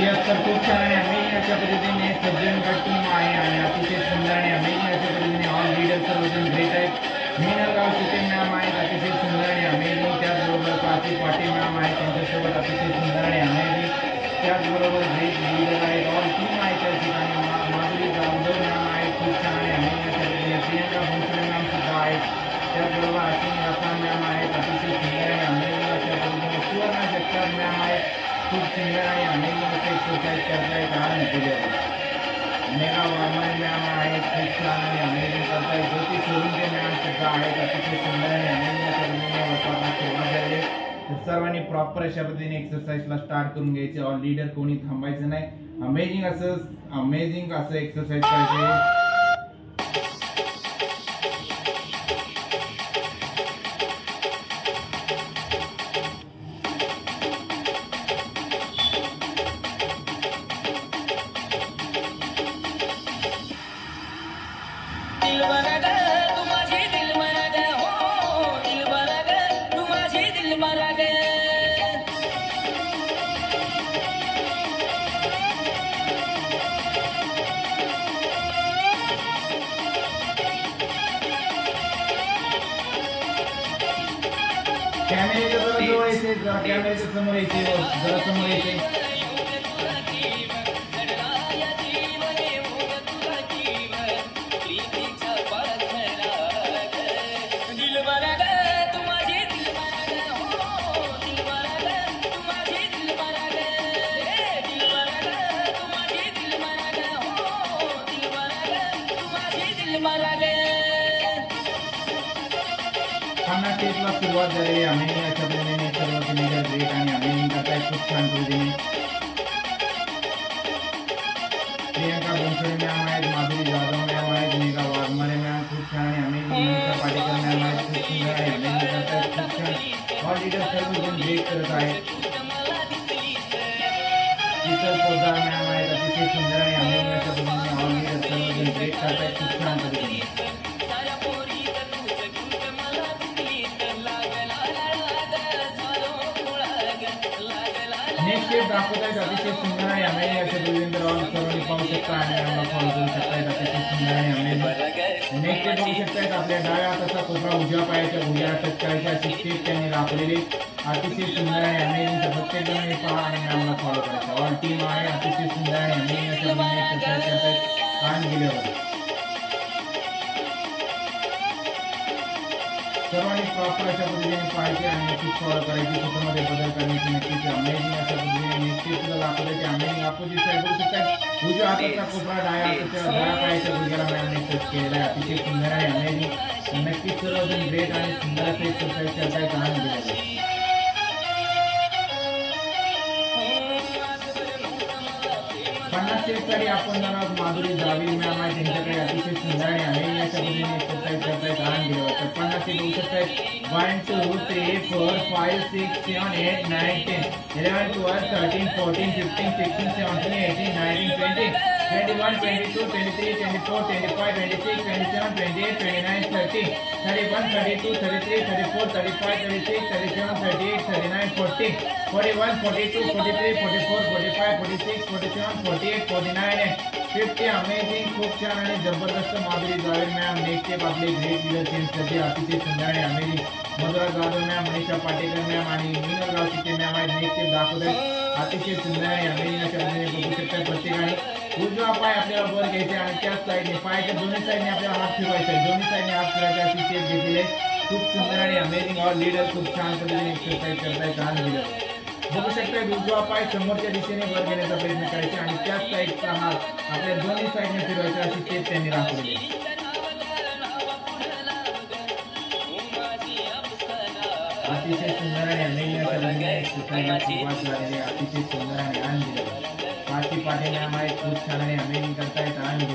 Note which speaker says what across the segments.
Speaker 1: Yes तर खूप छान आणि अमेजिंग अशा पद्धतीने सज्जन गट टीम आहे आणि अतिशय सुंदर आणि अमेजिंग अशा पद्धतीने ऑल लीडर सर्वजण ग्रेट आहेत. मीनलगाव शिते मॅम आहेत अतिशय सुंदर आणि अमेजिंग. त्याचबरोबर प्राची पाटील मॅम आहेत त्यांच्यासोबत अतिशय सुंदर आणि अमेजिंग. त्याचबरोबर ग्रेट लीडर आहेत ऑल टीम आहे त्या ठिकाणी. माधुरी जाधव मॅम आहेत खूप छान आणि अमेजिंग अशा पद्धतीने. प्रियंका भोसले मॅम सुद्धा आहेत. त्याचबरोबर अश्विनी रसाळ मॅम आहेत अतिशय सुंदर आणि अमेजिंग अशा पद्धतीने. सुवर्णा जगताप मॅम आहेत खूप सुंदर आणि अमेजिंग असे एक्सरसाइज करतायत. आज मेघा वारमारे मॅम आहेत खूप छान आणि अमेजिंग करतायत. ज्योती सोरुंके मॅम सुद्धा आहेत अतिशय सुंदर आणि अमेजिंग अशा पद्धतीने वर्कआउटला सुरुवात झाली. तर सर्वांनी प्रॉपर अशा पद्धतीने एक्सरसाइजला स्टार्ट करून घ्यायचे. ऑल लीडर कोणी थांबायचं नाही. अमेजिंग असं एक्सरसाइज करायचे. कॅमेऱ्याच्या समोर यायचे जरा समोर यायचे. सुरुवात झालेली अमेजिंग अशा पद्धतीने सर्व लीडर ग्रेट आणि अमेजिंग करतायत खूप छान पद्धतीने. प्रियंका भोसले मॅम आहेत, माधुरी जाधव मॅम आहेत, मेघा वाघमारे मॅम खूप छान आणि अमेजिंग. मनीषा पाटेकर मॅम आहेत खूप सुंदर आणि अमेजिंग करतायत खूप छान. ऑल लीडर सर्वजण ग्रेट करत आहेत. शीतल पोदार मॅम आहेत अतिशय सुंदर आणि अमेजिंग अशा पद्धतीने ऑल लीडर सर्वजण ग्रेट करतायत खूप छान पद्धतीने. नेक्स्ट स्टेप दाखवतायत अतिशय सुंदर आणि अमेजिंग अशा पद्धतीने. सर्वांनी पाहू शकता आणि आम्हाला फॉलो करू शकतायत अतिशय सुंदर आणि अमेजिंग. नेक्स्ट स्टेप बघू शकतायत आपल्या डाव्या हाताचा कोपरा उजव्या पायाच्या भुजाला टच करायची अशी स्टेप त्यांनी दाखवलेली अतिशय सुंदर आणि अमेजिंग. प्रत्येक जणांनी पहा आणि आम्हाला फॉलो करायचं. ऑल टीम आहे अतिशय सुंदर आणि अमेजिंग अशा पद्धतीने एक्सरसाइज करतायत कान गेल्यावर. सर्वांनी प्रॉपर अशा पद्धतीने पाहायचे आणि नक्कीच फॉलो करायची. स्वतःमध्ये बदल करण्याची नक्कीच अमेजिंग अशा पद्धतीने नेक्स्ट सुद्धा दाखवतायचे. अमेजिंग अपोजिट साईड बघू शकतात उजव्या हाताचा कोपरा डाव्या पायाच्या भुजाला मॅमने टच केलेला आहे अतिशय सुंदर आणि अमेजिंग. नक्कीच सर्वजण ग्रेट आणि सुंदर असे एक्सरसाइज करतायत कान गेल्यावर. 50 स्टेपसाठी आपण जाणार माधुरी जावी मॅम आहे त्यांच्याकडे अतिशय सुंदर आणि अमेजिंग अशा पद्धतीने एक्सरसाइज करतायत कान गेल्यावर. तर 50 स्टेप बघू शकतायत 1 2 3 4 5 6 7 8 9 10 11 12 13 14 15 16 17 18 19 20 21 22 23 24 25 26 27 28 29 30 31 32 33 34 35 36 37 38 39 40 41 42 43 44 45 46 47 48 49 50. अमेजिंग खूप छान आणि जबरदस्त. Madhuri Javed ma'am next step आपले ग्रेट लीडर चेंजसाठी अतिशय सुंदर आणि amazing. Madhura Jadhav ma'am, Manisha Patekar ma'am आणि मीनलगाव शिते मॅम आहेत नेक्स्ट स्टेप दाखवत आहेत अतिशय सुंदर आणि अमेजिंग अशा पद्धतीने बघू शकता. प्रत्येकाने उजवा पाय आपल्याला वर घ्यायचे आणि त्याच साईडने पायाच्या दोन्ही साईडने आपल्याला हात फिरवायचे. दोन्ही साईडने हात फिरवायचे अशी स्टेप घेतलेली खूप सुंदर आणि अमेजिंग. ऑल लीडर खूप छान पद्धतीने एक्सरसाइज करतायत कान लीडर बघू शकता. उजवा पाय समोरच्या दिशेने वर घेण्याचा प्रयत्न करायचा आणि त्याच साईडचा हात आपल्या दोन्ही साईडने फिरवायचा अशी स्टेप त्यांनी दाखवली. अतिशय सुंदर आणि अमेजिंग अशा पद्धतीने एक्सरसाइजला सुरुवात झालेली अतिशय सुंदर आणि आनंद. पाठी पाठी मॅम आहेत खूप छान आणि अमेजिंग करतायत आनंद.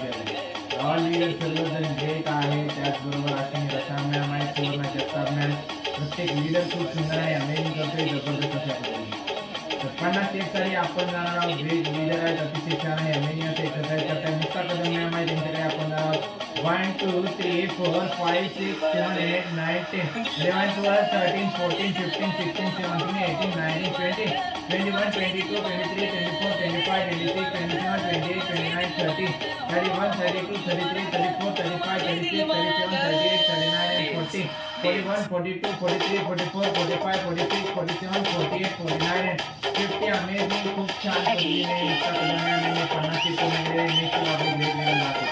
Speaker 1: ऑल लीडर सर्वजण ग्रेट आहे. त्याचबरोबर अश्विनी रसाळ मॅम आहेत, सुवर्णा जगताप मॅम. प्रत्येक लीडर खूप सुंदर आणि अमेजिंग करतोय जबरदस्त अशा पद्धतीने. 50 स्टेप साठी आपण जाणार आहोत ग्रेट लीडर आहेत अतिशय छान आणि अमेझिंग असे एक्सरसाइज करताय मुक्ता कदम मॅम आहे त्यांच्याकडे आपण जाणार आहोत 1 2 3 4 5 6 7 8 9 10 11 12 13 14 15 16 17 18 19 20 21 22 23 24 25 26 27 28 29 30 31 32 33 34 35 36 37 38 39 and 40 41 42 43 44 45 46 47 48 49 and 50 अमेजिंग खूप छान पद्धतीने मुक्ता कदम मॅम यांनी 50 ची पूर्ण केले नेक्स्ट आपली ग्रेट लीडर दाखवते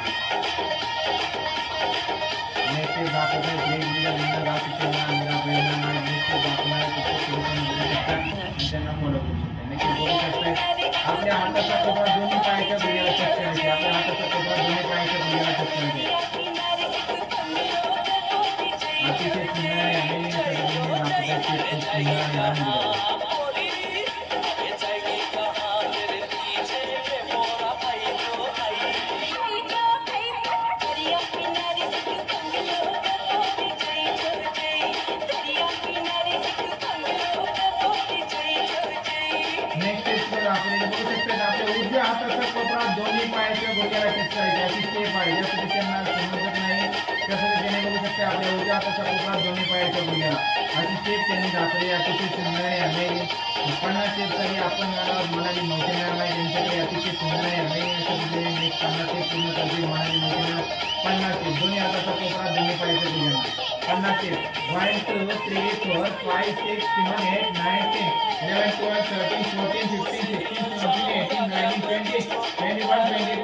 Speaker 1: नेक्स्ट दाखवते ग्रेट लीडर विनर दाखवते ना मेरा प्रेरणा आहे नेक्स्ट दाखवणार कुठे कुठे त्यांना फॉलो करू शकता नेक्स्ट बघू शकता आपल्या हाताचा कोपरा दोन्ही पायाच्या गुडघ्याला टच करायचे आपल्या हाताचा कोपरा दोन्ही पायाच्या गुडघ्याला टच करायचे अतिशय सुंदर आणि अमेजिंग पद्धतीने दाखवतात खूप सुंदर आणि आनंद उजव्या हाताचा कोपरा दोन्ही पायाच्या गुडघ्याला टच करायचे अशी स्टेप आहे ज्यासाठी त्यांना समजत नाही त्यासाठी त्याने बघू शकते आपल्या उजव्या हाताचा कोपरा दोन्ही पायाच्या गुडघ्याला अशी स्टेप त्यांनी दाखवली अतिशय सुंदर आहे अमेजिंग 50 स्टेपसाठी आपण मनाली मोठे मॅम आहे त्यांच्याकडे अतिशय सुंदर आहे अमेजिंग अशा पद्धतीने नेक्स्ट 50 स्टेप पूर्ण करते मनाली मोठे मॅम 50 स्टेप दोन्ही हाताचा कोपरा दोन्ही पायाच्या गुडघ्याला 50 स्टेप 1 2 3 4 5 6 7 8 9 10 11 12 13 14 15 16 17 18 19 20 21 22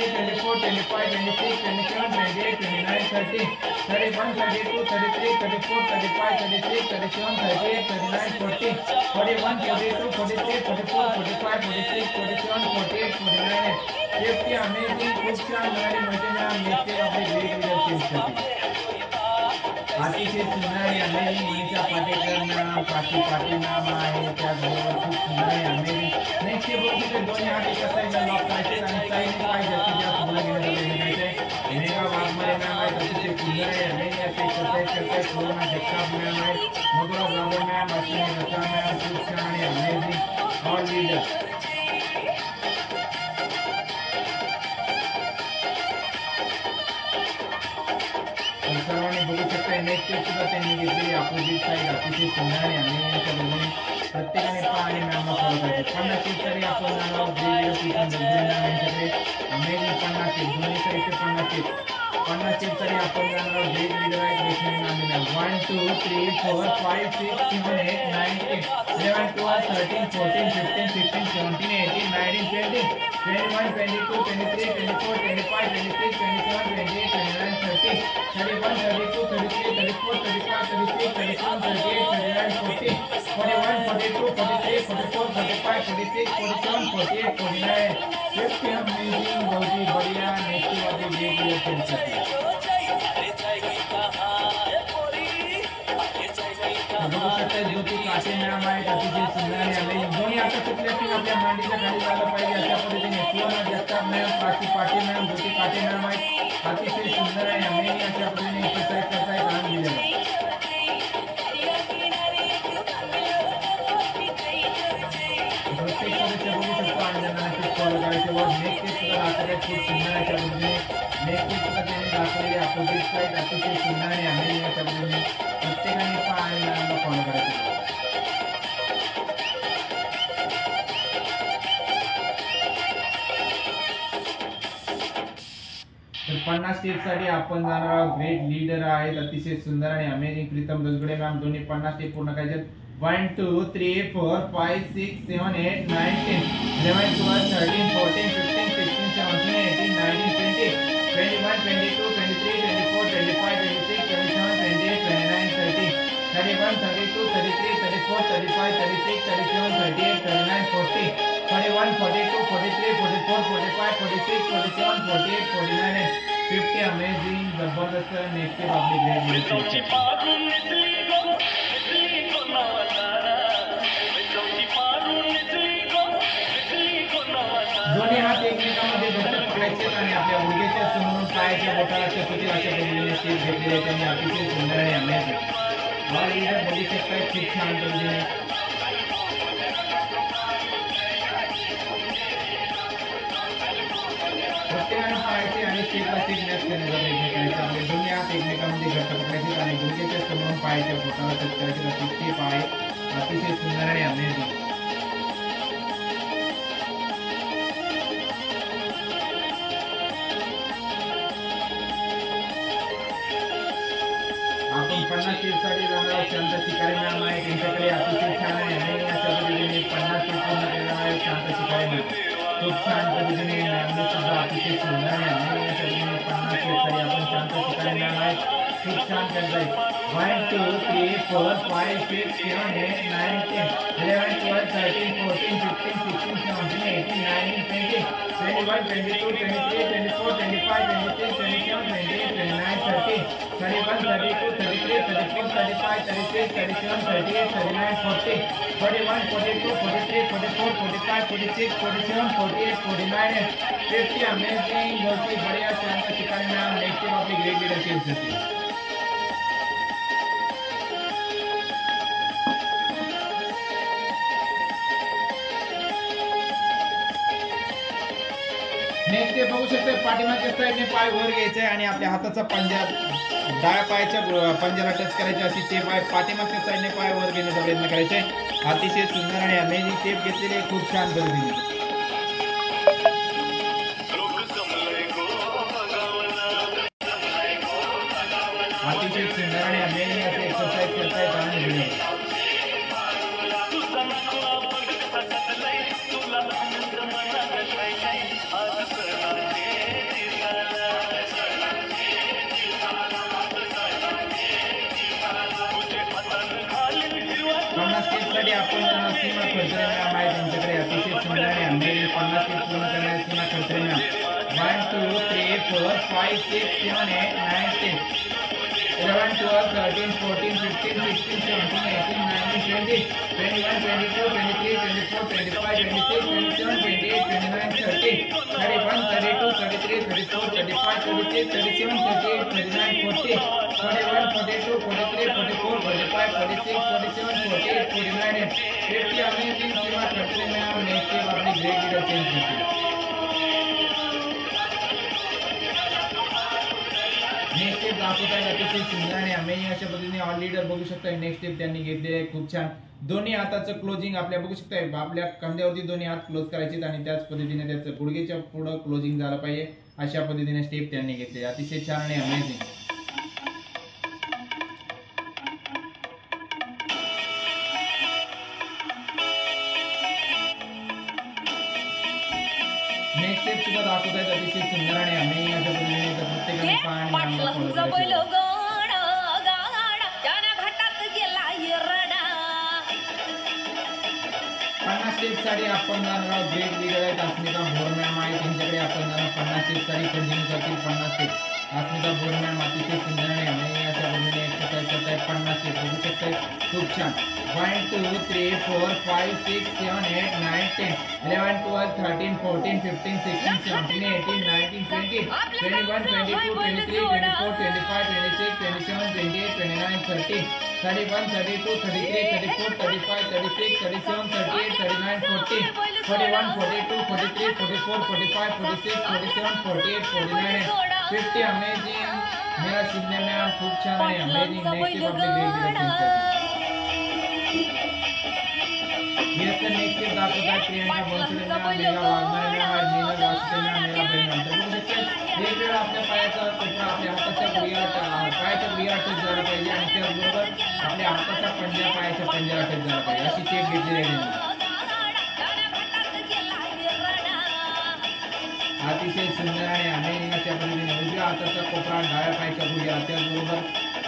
Speaker 1: 23 24 25 26 27 28 29 30 31 32 33 34 35 36 37 38 39 40 41 42 43 44 45 46 47 48 49 50 अमेजिंग खूप छान मनाली मोठे मॅम नेक्स्ट आपली ग्रेट लीडर टीमसाठी अतिशय सुंदर आणि amazing Manisha Patekar ma'am Kashi Patil ma'am आहे त्याचबरोबर खूप सुंदर आणि अमेजिंग नेक्स्ट बघू दोन्ही हात एका साईडला लॉक करायचे आणि साईडने पाय जास्तीत जास्त पुढे घेण्याचा प्रयत्न करायचा मेघा वाघमारे मॅम आहेत अतिशय सुंदर आहे अमेजिंग असे एक्सरसाइज करतायत पूर्ण जगताप मॅम आहे मधुरा ब्राह्मण मॅम अश्विनी रसा मॅम खूप छान आणि अमेजिंग ऑल लीडर सर्वांनी बघू शकता नेक्स्ट स्टेप सुद्धा त्यांनी घेतलेली अपोजिट साईड अतिशय सुंदर आणि अमेजिंगच्या बघून प्रत्येकाने पाय आणि मॅमला फॉलो करायचे 50 स्टेपसाठी आपण जाणार यांच्याकडे अमेजिंग 50 स्टेप दोन्ही साईडचे 50 स्टेप 50 स्टेपसाठी आपण जाणार आहोत ग्रेट लीडर आहे रेशमी नांदे 1 2 3 4 5 6 7 8 9 10 11 12 13 14 15 16 17 18 19 20 21 22 23 24 25 26 27 28 29 30 31 32 33 34 35 36 37 38 39 40 41 42 43 44 45 46 47 48 49 50 अमेजिंग बहुत ही बढ़िया नेक्स्ट वाली ग्रेट लीडर टीमसाठी बघू शकता ज्योती काटे मॅम आहेत अतिशय सुंदर आणि अमेजिंग दोन्ही आता कुठल्या टीम आपल्या मांडीच्या खाली झालं पाहिजे अशा पद्धतीने सुवर्ण जगताप मॅम काशी पाटील मॅम ज्योती काटे मॅम आहेत अतिशय सुंदर आणि अमेजिंग अशा पद्धतीने एक्सरसाइज करतायत काम दिलेलं प्रत्येक सदस्य बघू शकतो आणि त्यांना नक्कीच फॉलो करायचे व नेक्स्ट सुद्धा दाखवतात खूप सुंदर अशा पद्धतीने नेक्स्ट सुद्धा त्यांनी दाखवलेली अपोजिट साईड अतिशय सुंदर आणि अमेजिंग अशा पद्धतीने प्रत्येकाने पाय आणि मॅमला फॉलो करायचे तर 50 स्टेपसाठी आपण जाणार आहोत ग्रेट लीडर आहेत अतिशय सुंदर आणि अमेजिंग प्रीतम दसगुडे मॅम दोन्ही 50 स्टेप पूर्ण करायचे 1 2 3 4 5 6 7 8 9 10 11 12 13 14 15 16 17 18 19 20 21 22 23 24 25 26 27 28 29 30 31 32 33 34 35 36 37 38 39 40 41 42 43 44 45 46 47 48 49 50 अमेजिंग जबरदस्त नेक्स्ट आपली ग्रेट लीडर दोन्ही हात एकमेकांमध्ये घट्ट पकडायचे आणि आपल्या गुडघ्याच्या समोरून पायाच्या बोटाला चपटी अशा पद्धतीने स्टेप घेतलेले त्यांनी अतिशय सुंदर आणि अमेजिंग ऑल लीडर बघू शकताय खूप छान पद्धतीने स्टेपला स्टेप मॅच करण्याचा प्रयत्न करायचा. आपले दोन्ही हात एकमेकांमध्ये घट्ट पकडायचे आणि गुडघ्याच्या समोरून पायाच्या बोटाला टच करायचे. अशी स्टेप आहे, अतिशय सुंदर आणि अमेझिंग. आपण 50 स्टेपसाठी जाणार शांत शिकारी मॅम आहे, त्यांच्याकडे अतिशय छान आहे आणि अशा पद्धतीने 50 स्टेप पूर्ण करणार आहे शांत शिकारी मॅम. खूप छान पद्धतीने मॅमने सुद्धा अतिशय सुंदर आहे आणि अशा पद्धतीने 50 स्टेपसाठी आपण शांत शिकारी मॅम आहे, खूप छान करत आहे. 1 2 3 4 5 6 7 8 9 10 11 12 13 14 15 16 17 18 19 20 21 22 23 24 25 26 27 28 29 30 31 32 33 34 35 36 37 38 39 40 41 42 43 44 45 46 47 48 49 50. अमेजिंग, बहुत ही बढ़िया शानदार शिकारी मैम. नेक्स्ट टाइम आपली ग्रेट लीडर चेंज होती. नेक्स्ट स्टेप बघू शकतो, पाठीमागच्या साईडने पाय वर घ्यायचे आणि आपल्या हाताचा पंजा डाव्या पायाच्या पंजाला टच करायची. अशी स्टेप आहे. पाठीमागच्या साईडने पाय वर घेण्याचा प्रयत्न करायचा आहे. अतिशय सुंदर आणि अमेझिंग स्टेप घेतलेली आहे, खूप छान पद्धतीने. अतिशय सुंदर आणि अमेझिंग असे एक्सरसाइज करतायत आणि व्हिडिओ. स्टेपसाठी आपण सीमा खडतरे मॅम आहे, त्यांच्याकडे अतिशय सुंदर आणि अमेझिंग 50 स्टेप पूर्ण करणारे सीमा खडतरे मॅम. 1 2 3 4 5 6 7 8 9 10 11 12 13 14 15 16 17 18 19 20 21 22 23 24 25 26 27 28 29 30 31 32 33 34 35 36 37 38 39 40 41 42 43 44 45 46 47 48 49 50. अमेजिंग सीमा खडतरे मॅम. नेक्स्ट स्टेप आपली ग्रेट लीडर चेंज होती. नेक्स्ट स्टेप दाखवत आहे अतिशय सुंदर आणि अमेझिंग अशा पद्धतीने ऑल लीडर बघू शकता. नेक्स्ट स्टेप त्यांनी घेतलेली आहे, खूप छान. दोन्ही हाताचं क्लोजिंग आपल्या बघू शकताय, आपल्या कंध्यावरती दोन्ही हात क्लोज करायचे आणि त्याच पद्धतीने त्याचं गुडघेच्या पुढं क्लोजिंग झालं पाहिजे. अशा पद्धतीने स्टेप त्यांनी घेतले, अतिशय छान आणि अमेझिंग. नेक्स्ट स्टेप सुद्धा दाखवत आहेत अतिशय सुंदर आणि अमेझिंग अशा पद्धतीने प्रत्येकाने पाय स्टेप साठी आपण जाणार ग्रेट लीडर आहेत अस्मिता भोर मॅम आहे, त्यांच्याकडे आपण जाणार 50 स्टेप साठी कंटिन्यू करतील. 50 स्टेप अस्मिता भोर मॅम अतिशय सुंदर आणि अमेझिंग अशा पद्धतीने एक्सरसाइज करतायत. 50 स्टेप बघू शकताय, खूप छान. 1 2 3 4 5 6 7 8 9 10 11 12 13 14 15 16 17 18 19 20 21 22 23 24 25 26 27 28 29 30 31 32 33 34 35 36 37 38 39 40 41 42 43 44 45 46 47 48 49 50. अमेजिंग मेरा शिंदे मॅम, खूप छान आहे, अमेजिंग. नेक्स्ट स्टेप आपली ग्रेट लीडर चेंज करते. नेक्स्ट स्टेप दाखवत आहे प्रियंका बनसोडे मॅम, मेघा वाघमारे मॅम आहे, नीलम वासुदेव मॅम, मेरा बहीण मॅम. तर बघू शकता एक वेळ आपल्या पायाचा कोपरा आपल्या हाताच्या गुडघ्याला पायाच्या गुडघ्याला टच झाला पाहिजे आणि त्याचबरोबर आपल्या हाताचा पंजा पायाच्या पंजाला टच झाला पाहिजे. अशी स्टेप घेतलेली आहे. अतिशय सुंदर आणि अमेझिंग अशा पद्धतीने उजव्या हाताचा कोपरा डाव्या पायाच्या गुडघ्याला, त्याचबरोबर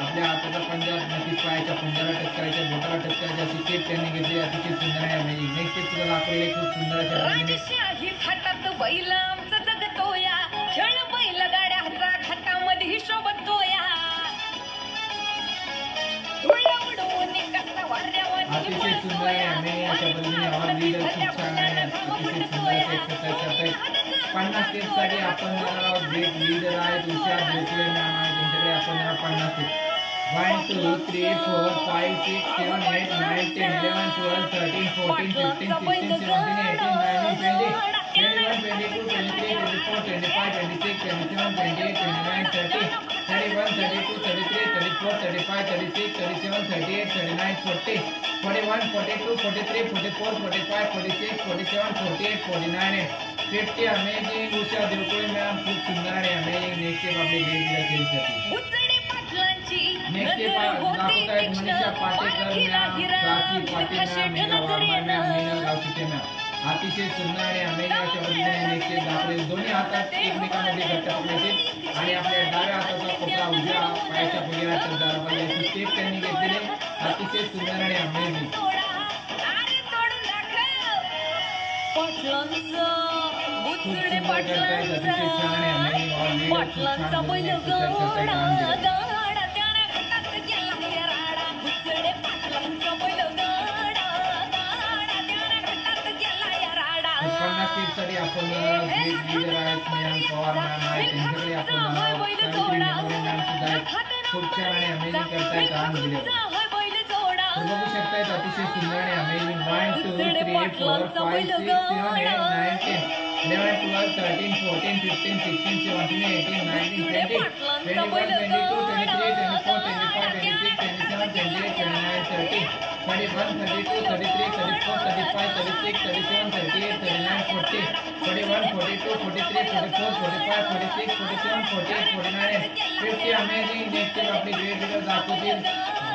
Speaker 1: आपल्या हाताचा पंजा नक्कीच पायाच्या पंजाला टच करायचा, बोटाला टच करायचा. अशी स्टेप त्यांनी घेतली, अतिशय सुंदर आणि अमेझिंग. नेक्स्ट स्टेप सुद्धा दाखवलेली खूप सुंदर अशा पद्धतीने. अतिशय सुंदर आहे अमेझिंग अशा पद्धतीने ऑल लीडर खूप छान आहे, अतिशय सुंदर असे एक्सरसाइज करतायत. 50 स्टेप साठी आपण ग्रेट लीडर आहेत उषा भोसले मॅम आहे, त्यांच्याकडे आपण 50 step 1 2 3 4 5 6 7 8 9 10 11 12 13 14 15 16 17 18 19 20 21, 22, 23, 24, 25, 26, 27, 28, 29, 30, 31, 32, 33, 34, 35, 36, 37, 38, 39, 40, 41, 42, 43, 44, 45, 46, 47, 48, 49, 50. Amazing Usha Devkule ma'am, खूप सुंदर आणि अमेजिंग. नेक्स्ट स्टेप आपले ग्रेड चेंज करते. नेक्स्ट स्टेप दाखवत आहेत Manisha Patekar ma'am, Prachi Patil ma'am, Meera Waghmare ma'am, Meenal Gavchike ma'am. अतिशय सुंदर आणि अमेजिंग अशा पद्धतीने नेक्स्ट स्टेप दाखवले. दोन्ही हातात एकमेकांमध्ये घट्ट पकडायचे आणि आपल्या डाव्या हाताचा कोपरा उजव्या पायाच्या फुग्याला टचला पाहिजे. अशी स्टेप त्यांनी घेतलेले. अतिशय सुंदर आणि अमेजिंग.
Speaker 2: पाटलांचा बैल
Speaker 1: साठी आपण लीडर आहेत स्नेहल पवार मॅम आहेत, त्यांच्याकडे आपण खूप छान आणि अमेजिंग करतायत काम दिले. बघू शकतायत अतिशय सुंदर आणि अमेजिंग. 1 2 3 4 5 6 7 8 9 10 11 12 13 14 15 16 17 18 19 20 21 22 23 24 25 26 27 28 29 30 31 32 33 34 35 36 37 38 39 40 41 42 43 44 45 46 47 48 49 50. अमेजिंग. नेक्स्ट आपले ग्रेड लीडर दाखवतील.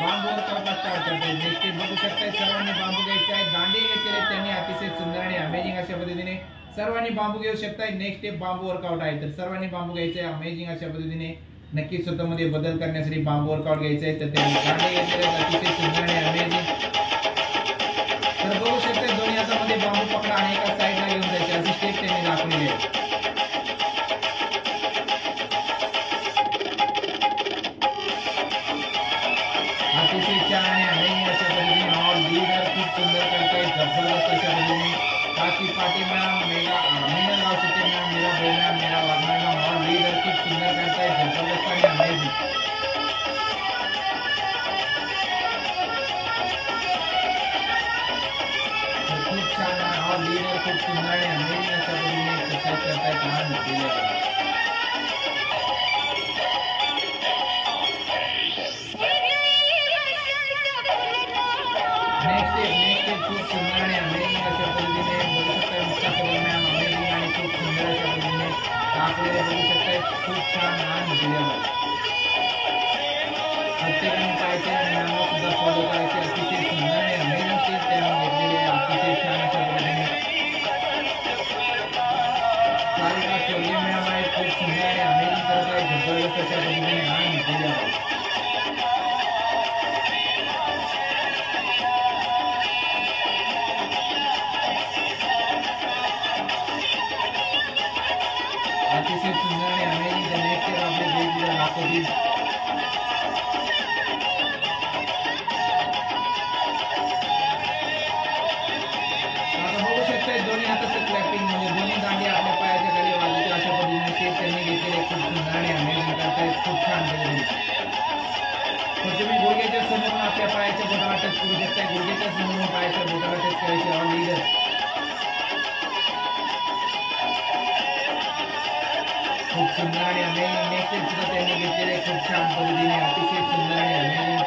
Speaker 1: बांबू वर्कआउट स्टार्ट करते. नेक्स्ट बघू शकता सर्वांनी बांबू घ्यायचे आहे. दांडे घेतलेले त्यांनी अतिशय सुंदर आणि अमेजिंग अशा पद्धतीने सर्वांनी बांबू घेऊ शकताय. नेक्स्ट स्टेप बांबू वर्कआउट आहे, तर सर्वांनी बांबू घ्यायचे आहे. अमेजिंग अशा पद्धतीने नक्की स्वतःमध्ये बदल करण्यासाठी बांबू वर्कआउट घ्यायचे आहे. तर त्यांनी दांडे घेतलेले अतिशय सुंदर आणि अमेजिंग. तर बघू शकता दोन्ही हातामध्ये बांबू पकडा आणि एका साईडला घेऊन जायचे अशी स्टेप त्यांनी दाखवली आहे. अतिशय छान आणि अमेजिंग अशा पद्धतीने ऑल लीडर खूप सुंदर करतायत. जबरदस्त अशा पद्धतीने Prachi Patil ma'am, Meenal Gavchike ma'am, Meera ma'am, Meera Waghmare ma'am, all leader खूप सुंदर करतायत. जबरदस्त आणि अमेजिंग. खूप छान ऑल लीडर खूप सुंदर आणि अमेजिंग अशा पद्धतीने एक्सरसाइज करतायत. लहान मुलीला खूप सुंदर आणि अमेजिंग अशा पद्धतीने बघू शकता. मुक्ता कदम मॅम अमेजिंग आणि खूप सुंदर अशा पद्धतीने दाखवलेले बघू शकता. खूप छान लहान मुलीला प्रत्येकाने पाहायचे आणि मॅमला सुद्धा फॉलो करायचे. अतिशय सुंदर आणि अमेजिंग स्टेप त्यांनी घेतलेले. अतिशय छान अशा पद्धतीने सारिका चौधरी मॅम आहे, खूप सुंदर आणि अमेजिंग करत आहे. जबरदस्त अशा पद्धतीने लहान मुलीला अतिशय सुंदर आणि अमेजिंग. नेक्स्ट आपले वेगवेगळ्या दाखवतील. आता बघू शकता दोन्ही हाताचं क्लॅपिंग म्हणजे दोन्ही दांडी आपल्या पायाच्या खाली वाजवते अशा पद्धतीने स्टेप त्यांनी घेतलेले. खूप सुंदर आणि अमेजिंग करतायत. खूप छान पद्धतीने. तर तुम्ही गुडघ्याच्या समोरून आपल्या पायाच्या बोटाला टच करू शकता. गुडघ्याच्या समोरून पायाच्या बोटाला टच करायचे. ऑल लीडर खूप सुंदर आणि अमेजिंग. नेक्स्ट स्टेप सुद्धा त्यांनी घेतलेले खूप छान पद्धतीने. अतिशय सुंदर आणि अमेजिंग.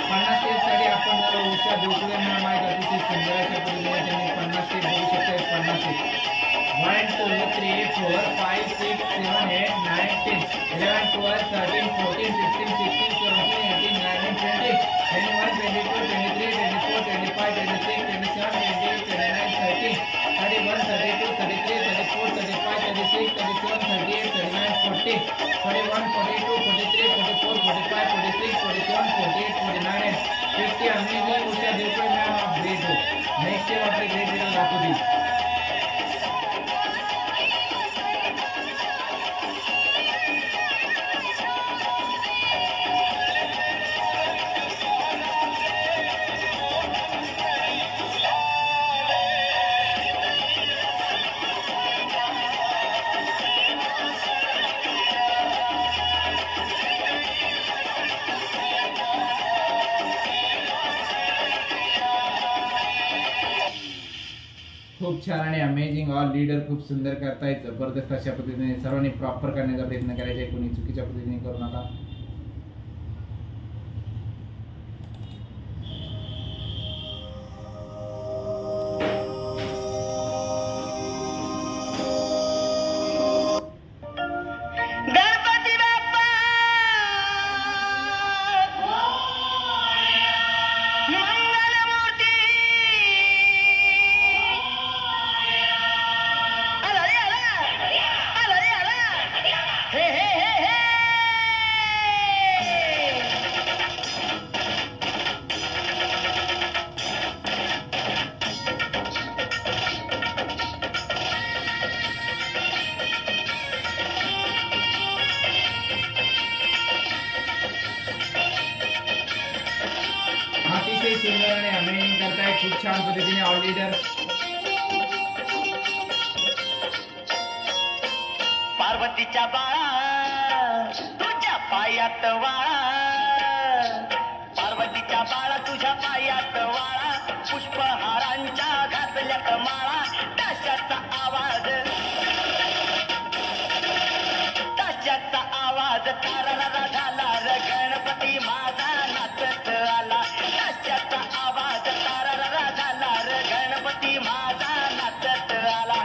Speaker 1: पन्नास स्टेप साठी आपण उषा देवकुळे मॅम आहेत. अतिशय सुंदर अशा पद्धतीने त्यांनी 50 स्टेप बघू शकता. 50 step 1 2 3 4 5 6 7 8 9 10 11 12 13 14 15 16 17 18 19 20 21 22 23 24 25 26 27 28 29 30 31 32 33 34 35 36 37 38 39 40 41 42 43 44 45 46 47 48 49 50. Amazing Usha Devkule ma'am of grade हो. नेक्स्ट स्टेप आपले ग्रेड लीडर दाखवतील. खूप छान आणि अमेझिंग. ऑल लीडर खूप सुंदर करतायत, जबरदस्त अशा पद्धतीने सर्वांनी प्रॉपर करण्याचा प्रयत्न करायचा आहे, कोणी चुकीच्या पद्धतीने करू नका. अतिशय सुंदर आणि अमेझिंग करताय खूप छान पद्धतीने ऑल लीडर.
Speaker 2: पार्वतीच्या बाळा तुझ्या पायात वाळा, पार्वतीच्या बाळा तुझ्या पायात वाळा, पुष्पहारांच्या घातल्यात माळा, ताशाचा आवाज ताराला झाला र गणपती माझा नाचत आला, ताशाचा आवाज ताराला झाला र गणपती माझा नाचत आला.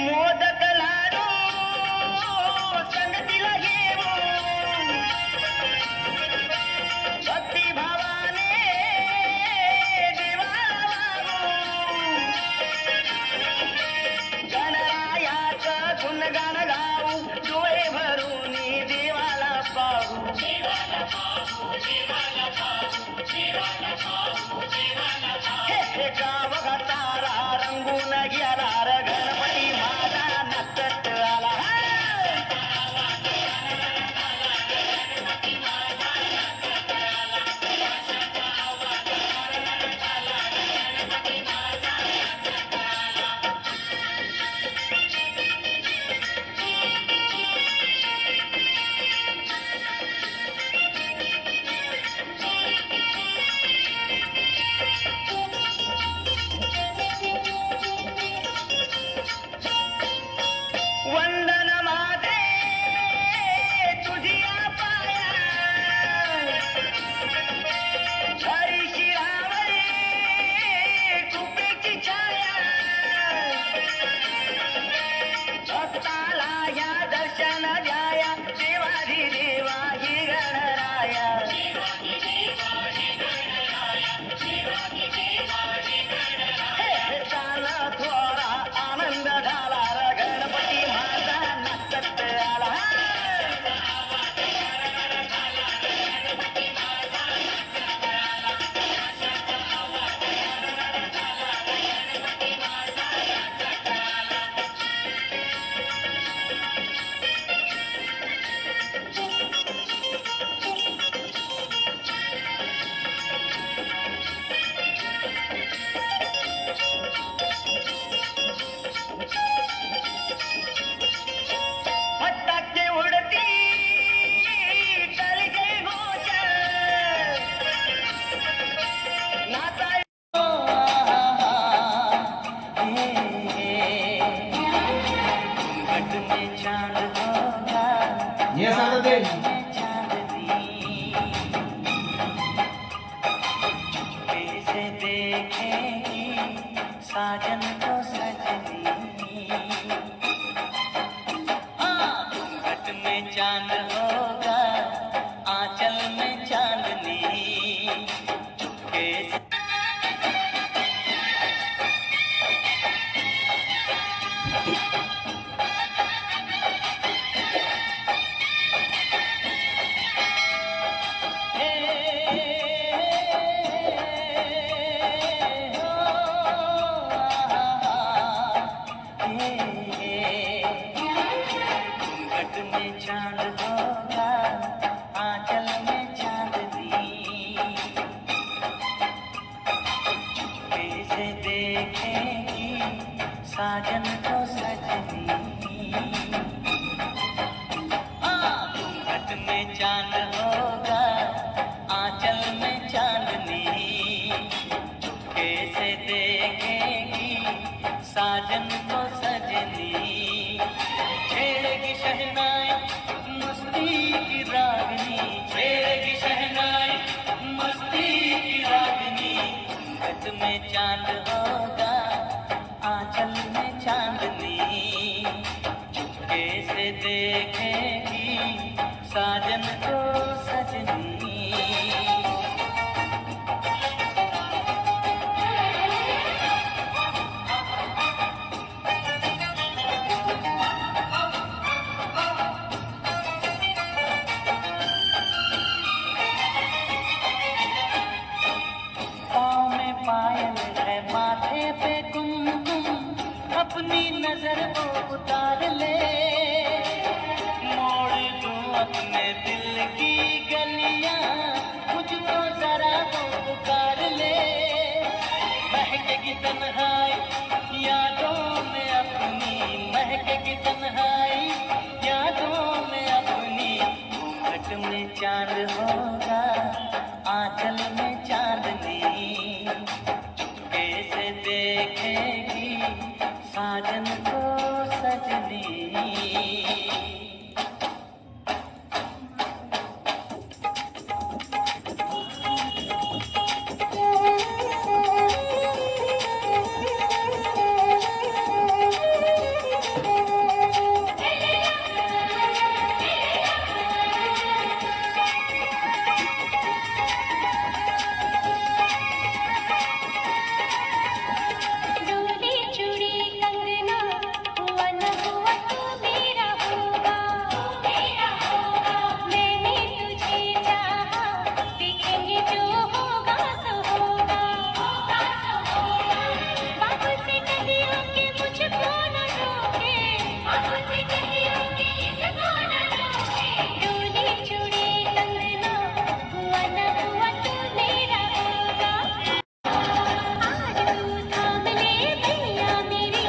Speaker 2: मोदक लाडू संगतीला घेऊन भक्ती भावाने देवाला वाहू, गणरायाचं गुणगान गाऊ, डोळे भरून देवाला पाहू. हे गाव घातारा रंगून गेला र गणपती माझा नाचत आला. वंदन माझे तुझिया पाया, हरी शिरावरी कृपेची छाया, भक्ताला या दर्शन द्याया, देवाधी देवा ही गणराया. हे चाला थोडा आनंद झाला र गणपती माझा नाचत आला. फटाके उडती तलगे गोचर, नाचाय घट में चांद होगा,
Speaker 1: येस आता ते
Speaker 2: कैसे देखेगी साजन को सजनी, घट में चांद होगा आंचल में चांदनी, कैसे हे कैसे देखेगी साजन को सजनी। पाँव में पायल है माथे पे कुमकुम, अपनी नजर वो उतार ले। मोड़ दूं अपने दिल की गलियां, मुझको जरा वो पुकार ले। महकेगी तन्हाई यादों में अपनी, महकेगी तन्हाई यादों में अपनी। घूंघट में चांद होगा, आंचल में चांदनी। कैसे देखेगी साजन को सजनी।
Speaker 3: डोली चूड़ी कंगना हुआ न हुआ तो मेरा होगा, मैंने तुझे चाहा, देखेंगे जो होगा सो होगा। बाबू से कहियो कि मुझको न रोके, बाबू से कहियो कि इसको न रोके। डोली चूड़ी कंगना हुआ न हुआ तो मेरा होगा। आज तू थाम ले भैया मेरी,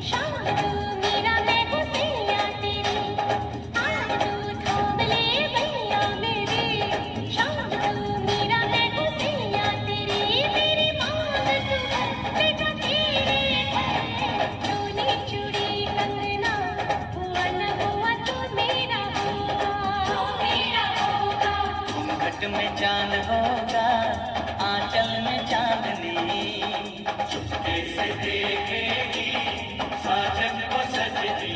Speaker 3: शाम तू मेरा मैं हूँ सैया तेरी। आज तू थाम ले भैया मेरी, शाम तू मेरा मैं हूँ सैया तेरी। मेरी मांग तू बेटा तेरे है, डोली चूड़ी कंगना हुआ न हुआ तो मेरा होगा।
Speaker 2: घूंघट में चांद होगा, आंचल में चांदनी। कैसे देखेगी साजन को सजनी।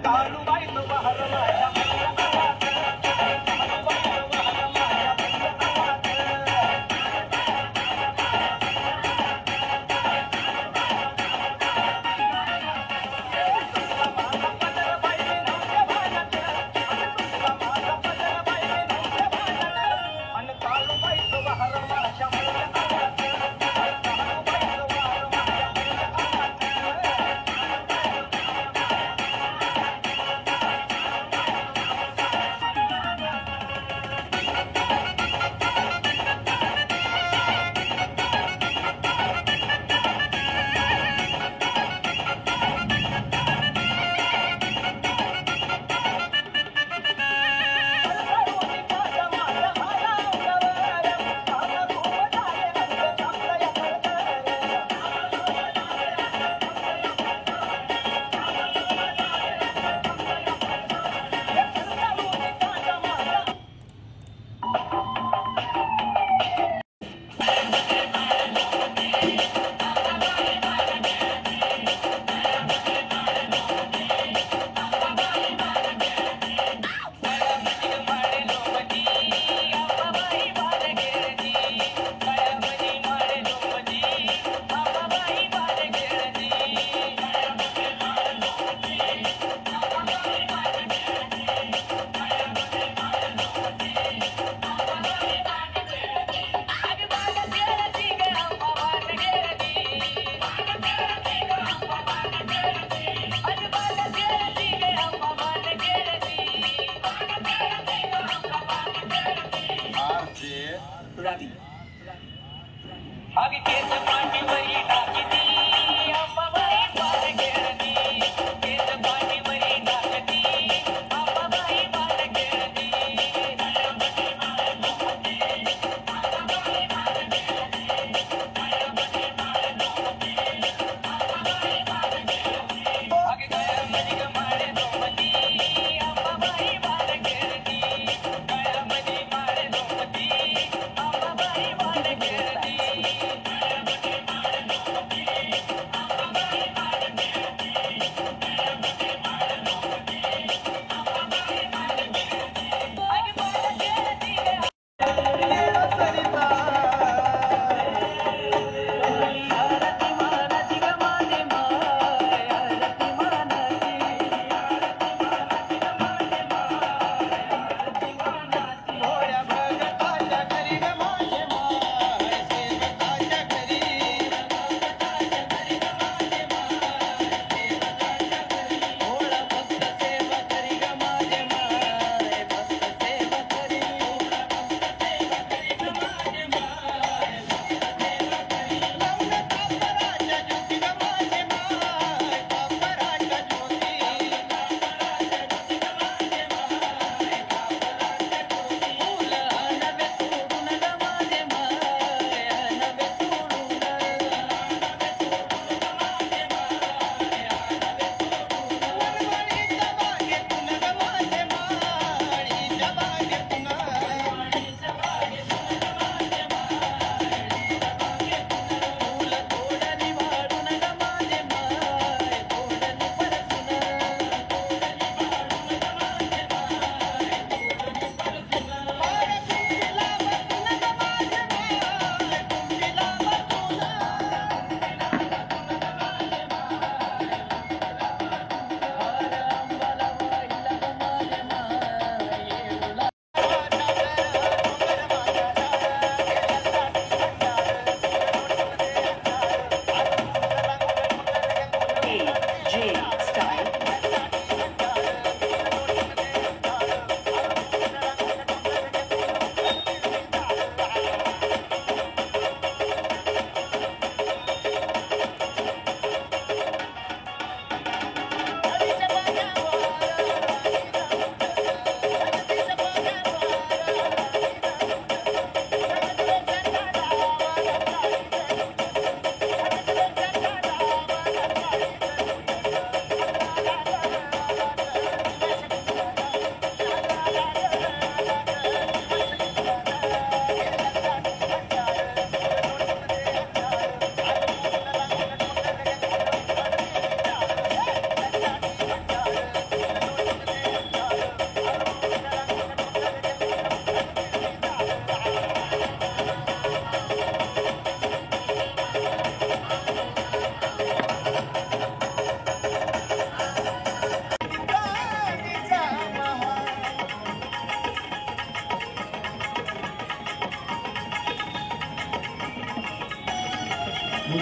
Speaker 2: काळूबाई तो बहर माझ्या आवाज काळूबाई तो बहर माझ्या आवाज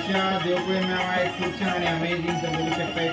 Speaker 1: वर्षा देवकुळे मॅम आहेत खूप छान आणि अमेझिंग तर बघू शकताय